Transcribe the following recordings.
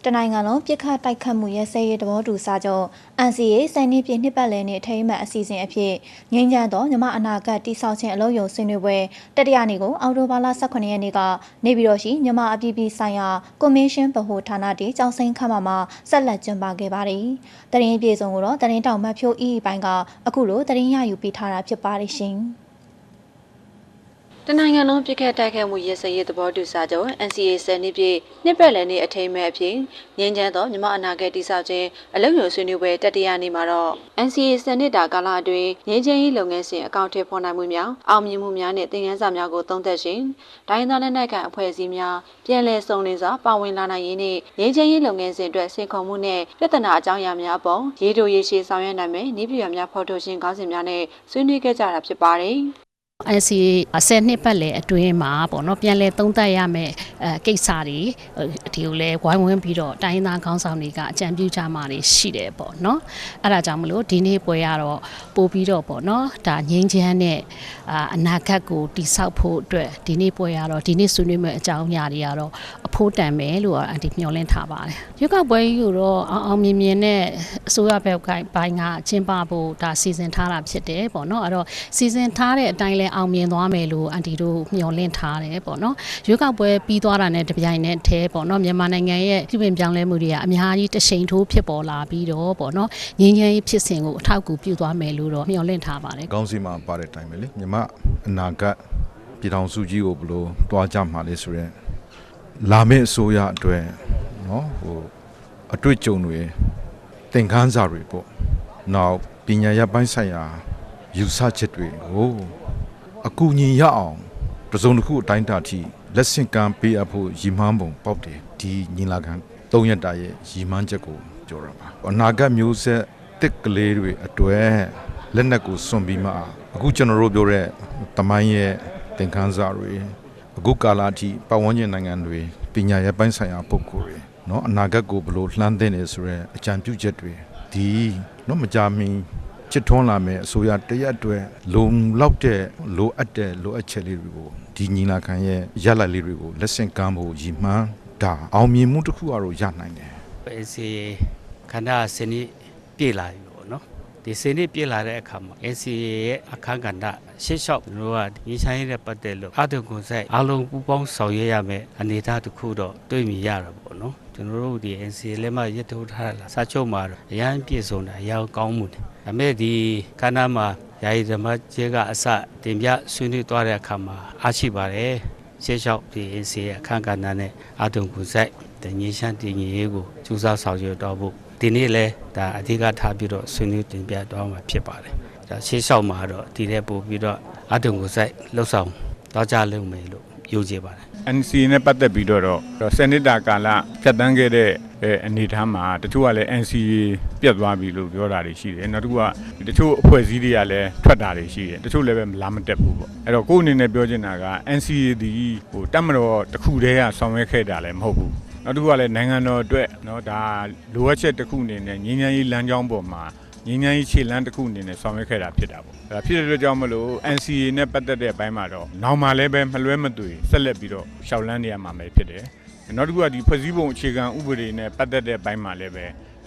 တနိုင်ငံလုံးပြစ်ခတ်တိုက်ခတ်မှုရဲစဲရေးတဘောတူစာချုပ် NCA စံနှင်းပြည့်နှစ်ပတ်လည်နေ့ထိမ်းမှတ်အစီအစဉ်အဖြစ်ငြိမ်းချမ်းသောမြမအနာဂတ်တိဆောက်ခြင်းအလုပ်ရုံဆွေးနွေးပွဲတတိယနေ့ကိုအောက်တိုဘာလ18ရက်နေ့ကနေပြည်တော်ရှိမြမအပြည်ပြည်ဆိုင်ရာကော်မရှင်ဗဟိုဌာနတည်ကျောင်းစိမ်းခန်းမှာဆက်လက်ကျင်းပခဲ့ပါတယ်။တရင်ပြေဆုံးကိုတော့တရင်တောင်မတ်ဖြိုးအီပိုင်းကအခုလိုတရင်ရယူပေးထားတာဖြစ်ပါတယ်ရှင်။တနိုင်ငံလုံးပြစ်ခတ်တိုက်ခတ်မှုရဲစဲရေးသဘောတူစာချုပ် NCA စံနှင်းပြည့်နှစ်ပတ်လည်နေ့အထိမ်းအမှတ်အဖြစ်ငြိမ်းချမ်းသောမြမအနာဂတ်တိဆောက်ခြင်းအလုပ်ရုံဆွေးနွေးပွဲတတိယနေ့မှာတော့ NCA စံနှစ်တာကာလအတွင်းငြိမ်းချမ်းရေးလုပ်ငန်းစဉ်အကောင့်ထည့်ဖော်နိုင်မှုများအောင်မြင်မှုများနဲ့သင်ခန်းစာများကိုသုံးသပ်ခြင်းဒိုင်းသားလက်နက်ကန်အဖွဲ့အစည်းများပြန်လည်စုံလင်စွာပါဝင်လာနိုင်ရေးနဲ့ငြိမ်းချမ်းရေးလုပ်ငန်းစဉ်အတွက်စင်ခုံမှုနဲ့ပြဿနာအကြောင်းအရာများအပေါ်ရေတိုရေရှည်ဆောင်ရွက်နိုင်မယ်နည်းပြများဖော်ထုတ်ခြင်းခေါင်းစဉ်များနဲ့ဆွေးနွေးခဲ့ကြတာဖြစ်ပါတယ်NCA 10နှစ်ပတ်လည်အတွင်းမှာပေါ့နော်ပြန်လဲသုံးသပ်ရမယ်ကိစ္စတွေဒီကိုလဲဝိုင်းဝန်းပြီးတော့တိုင်းသားခေါင်းဆောင်တွေကအကြံပြုကြမှာတွေရှိတယ်ပေါ့နော်အဲ့ဒါကြောင့်မလို့ဒီနေ့ပွဲရတော့ပို့ပြီးတော့ပေါ့နော်ဒါငြိမ်းချမ်းတဲ့အနာဂတ်ကိုတည်ဆောက်ဖို့အတွက်ဒီနေ့ပွဲရတော့ဒီနေ့ဆွေးနွေးမယ့်အကြောင်းအရာတွေကတော့အဖို့တန်မယ်လို့အန်တီမျှော်လင့်ထားပါတယ်ရွေးကောက်ပွဲကြီးကိုတော့အောင်မြင်မြင်နဲ့အစိုးရဘက်ကပိုင်းကကျင်းပဖို့ဒါစီစဉ်ထားတာဖြစ်တယ်ပေါ့နော်အဲ့တော့စီစဉ်ထားတဲ့အတိုင်းအောင်မြင်သွားမယ်လို့အန်တီတို့မျှော်လင့်ထားတယ်ပေါ့နော်ရွေးကောက်ပွဲပြီးသွားတာနဲ့တပြိုင်နက်တည်းပေါ့နော်မြန်မာနိုင်ငံရဲ့ပြည်ပပြောင်းလဲမှုတွေကအများကြီးတရှိန်ထိုးဖြစ်ပေါ်လာပြီးတော့ပေါ့နော်ငြိမ်းချမ်းရေးဖြစ်စဉ်ကိုအထောက်အကူပြုသွားမယ်လို့တော့မျှော်လင့်ထားပါတယ်ကောင်းစီမှာပါတဲ့အတိုင်းပဲလေမြန်မာအနာဂတ်ပြည်ထောင်စုကြီးကိုဘယ်လိုတွားကြမှာလဲဆိုရင်လာမယ့်အစိုးရအတွက်နော်အတွေ့အကြုံတွေသင်ခန်းစာတွေပေါ့နောက်ပညာရပ်ပိုင်းဆိုင်ရာယူဆချက်တွေကိုအကူအညီရအောင်တစုံတစ်ခုအတိုင်းအတာထိလက်ဆင့်ကမ်းပေးအပ်ဖို့ရည်မှန်းပုံပေါက်တယ်ဒီညီလာခံ3ရက်တာရဲ့ရည်မှန်းချက်ကိုပြောရပါအနာဂတ်မျိုးဆက်တစ်ကလေးတွေအတွက်လက်နက်ကိုစွန့်ပြီးမှအခုကျွန်တော်တို့ပြောတဲ့တမိုင်းရဲ့သင်ခန်းစာတွေအခုကာလအထိပတ်ဝန်းကျင်နိုင်ငံတွေပညာရေးပိုင်းဆိုင်ရာပုဂ္ဂိုလ်တွေเนาะအနာဂတ်ကိုဘယ်လိုလှမ်းသင့်နေဆိုရဲအကြံပြုချက်တွေဒီเนาะမကြမီချစ်ထွန်းလာမယ်အစိုးရတရက်အတွက်လုံလောက်တဲ့လိုအပ်တဲ့လိုအပ်ချက်လေးတွေကိုဒီညီလာခံရဲ့ရလဒ်လေးတွေကိုလက်ဆင့်ကမ်းဖို့ရည်မှန်းတာအောင်မြင်မှုတစ်ခုအရောရနိုင်တယ်။ NCA ခန္ဓာစနစ်ပြေလာပြီပေါ့နော်။ဒီစနစ်ပြေလာတဲ့အခါမှာ NCA ရဲ့အခန်းကဏ္ဍရှေ့လျှောက်တို့ကညီဆိုင်ရဲ့ပတ်သက်လို့အတုကွန်ဆိုင်အလုံးပူပေါင်းဆောင်ရွက်ရမယ်အနေအထားတစ်ခုတော့တွေ့မြင်ရတာပေါ့နော်။ကျွန်တော်တို့ဒီ NCA လက်မှတ်ရထုတ်ထားတာစာချုပ်မှာတော့အရန်ပြည့်စုံတာအရာကောင်းမှုတယ်။ဒါပေမဲ့ဒီခန္ဓာမှာယာယီဓမ္မကျဲကအစတင်ပြဆွေးနွေးသွားတဲ့အခါမှာအားရှိပါတယ်ရှေ့လျှောက်ဒီ NCA အခန်းကဏ္ဍနဲ့အတုကွန်ဆိုင်တညီရှမ်းတည်ငြိမ်ရေးကိုစူးစမ်းဆောင်ရွက်တော့ဖို့ဒီနေ့လဲဒါအဓိကထားပြီးတော့ဆွေးနွေးတင်ပြတော့မှာဖြစ်ပါတယ်ဒါရှေ့လျှောက်မှာတော့ဒီထဲပို့ပြီးတော့အတုကွန်ဆိုင်လှုပ်ဆောင်တော့ကြလုပ်မယ်လို့ယုံကြည်ပါတယ် NCA နဲ့ပတ်သက်ပြီးတော့စနစ်တာကာလဖြတ်တန်းခဲ့တဲ့အနေအထားမှာတချို့ကလည်း NCA ပြတ်သွားပြီလို့ပြောတာတွေရှိတယ်နောက်တစ်ခုကတချို့အဖွဲ့အစည်းတွေကလည်းထွက်တာတွေရှိတယ်တချို့လည်းပဲလာမတက်ဘူးပေါ့အဲ့တော့ကိုယ်အနေနဲ့ပြောချင်တာက NCA ဒီတက်မတော်တစ်ခုတည်းကဆောင်ရွက်ခဲ့တာလည်းမဟုတ်ဘူးနောက်တစ်ခုကလည်းနိုင်ငံတော်အတွက်เนาะဒါလိုအပ်ချက်တစ်ခုအနေနဲ့ငြိမ်းချမ်းရေးလမ်းကြောင်းပေါ်မှာငြိမ်းချမ်းရေးခြေလှမ်းတစ်ခုအနေနဲ့ဆောင်ရွက်ခဲ့တာဖြစ်တာပေါ့ဒါဖြစ်တဲ့အတွက်ကြောင့်မလို့ NCA နဲ့ပတ်သက်တဲ့အပိုင်းမှာတော့နောက်မှလည်းပဲမလွဲမသွေဆက်လက်ပြီးတော့ရှောက်လန်းနေရမှာပဲဖြစ်တယ်နောက်တစ်ခုကဒီဖွဲ့စည်းပုံအခြေခံဥပဒေနဲ့ပတ်သက်တဲ့အပိုင်းမှာလည်းပဲ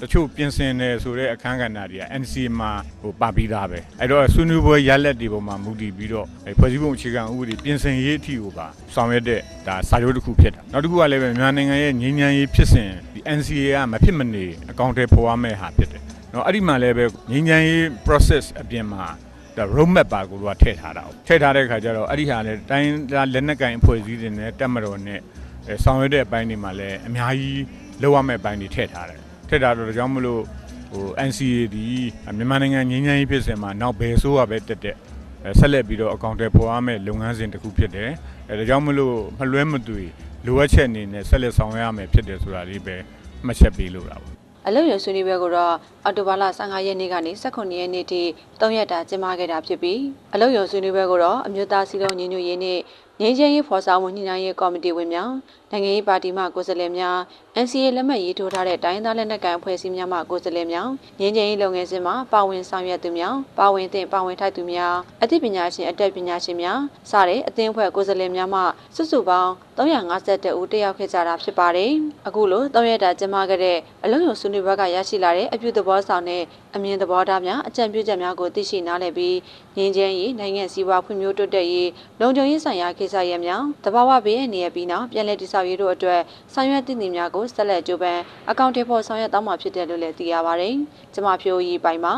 တချို့ပြင်ဆင်နေဆိုတဲ့အခန်းကဏ္ဍတွေက NCA မှာပါပြီးသားပဲအဲ့တော့ဆွေးနွေးပွဲရလဒ်တွေပေါ်မှာမူတည်ပြီးတော့ဖွဲ့စည်းပုံအခြေခံဥပဒေပြင်ဆင်ရေးအထိကိုပါဆောင်ရွက်တဲ့ဒါစာချုပ်တစ်ခုဖြစ်တာနောက်တစ်ခုကလည်းပဲမြန်မာနိုင်ငံရဲ့ငြိမ်းချမ်းရေးဖြစ်စဉ်ဒီ NCA ကမဖြစ်မနေအကောင့်ထဲပေါ်ရမယ့်ဟာဖြစ်တယ်နော်အဲ့ဒီမှာလည်းပဲငြိမ်းချမ်းရေး process အပြင်မှာဒါ road map ပါကိုထည့်ထားတာထည့်ထားတဲ့ခါကျတော့အဲ့ဒီဟာလည်းတိုင်းလက်နက်ကိုင်အဖွဲ့အစည်းတွေနဲ့တက်မတော်နဲ့ဆောင်ရွက်တဲ့အပိုင်းတွေမှာလည်းအများကြီးလောက်ရမယ့်အပိုင်းတွေထည့်ထားတယ်ထည့်ထားတော့ဒါကြောင့်မလို့NCA ဒီမြန်မာနိုင်ငံငြိမ်းချမ်းရေးဖြစ်စဉ်မှာနောက်ဘယ်ဆိုးရပဲတက်တက်ဆက်လက်ပြီးတော့အကောင့်ထဲပေါ်ရမယ့်လုပ်ငန်းစဉ်တစ်ခုဖြစ်တယ်ဒါကြောင့်မလို့မလွဲမသွေလိုအပ်ချက်အနေနဲ့ဆက်လက်ဆောင်ရွက်ရမယ်ဖြစ်တယ်ဆိုတာလေးပဲမှတ်ချက်ပေးလို့တာပါအလုပ်ရုံဆွေးနွေးပွဲကိုတော့အောက်တိုဘာလ15ရက်နေ့ကနေ18ရက်နေ့ထိ3ရက်တာကျင်းပခဲ့တာဖြစ်ပြီးအလုပ်ရုံဆွေးနွေးပွဲကိုတော့အမျိုးသားစည်းလုံးညီညွတ်ရေးနဲ့ငြိမ်းချမ်းရေးဖော်ဆောင်မှုညှိနှိုင်းရေးကော်မတီဝင်များနိုင်ငံရေးပါတီမှကိုယ်စားလှယ်များ NCA လက်မှတ်ရေးထိုးထားတဲ့တိုင်းသားလက်နက်ကိုင်အဖွဲ့အစည်းများမှကိုယ်စားလှယ်များငင်းချင်ရေးလုပ်ငန်းစဉ်မှာပါဝင်ဆောင်ရွက်သူများပါဝင်သင့်ပါဝင်ထိုက်သူများအသိပညာရှင်အတတ်ပညာရှင်များစတဲ့အသင်းအဖွဲ့ကိုယ်စားလှယ်များမှစုစုပေါင်း352ဦးတက်ရောက်ခဲ့ကြတာဖြစ်ပါတယ်။အခုလို3ရက်တာကျင်းပခဲ့တဲ့အလုံယုံဆွေးနွေးပွဲကရရှိလာတဲ့အပြုသဘောဆောင်တဲ့အမြင်သဘောထားများအကြံပြုချက်များကိုသိရှိနားလည်ပြီးငင်းချင်ရေးနိုင်ငံစည်းဝါးဖွံ့ဖြိုးတိုးတက်ရေးလုံခြုံရေးဆိုင်ရာကိစ္စရပ်များတဘာဝဘေးအန္တရာယ်ပြီးနောက်ပြည်내တည်ဆောက်ရေးတို့အတွက်ဆောင်ရွက်သင့်သူများကိုဆက်လက်ကြိုးပမ်းအကောင့်တွေပေါ်ဆောင်ရွက်သွားမှာဖြစ်တယ်လို့လည်းသိရပါတယ်။ကျွန်မဖြိုးရီပိုင်ပါ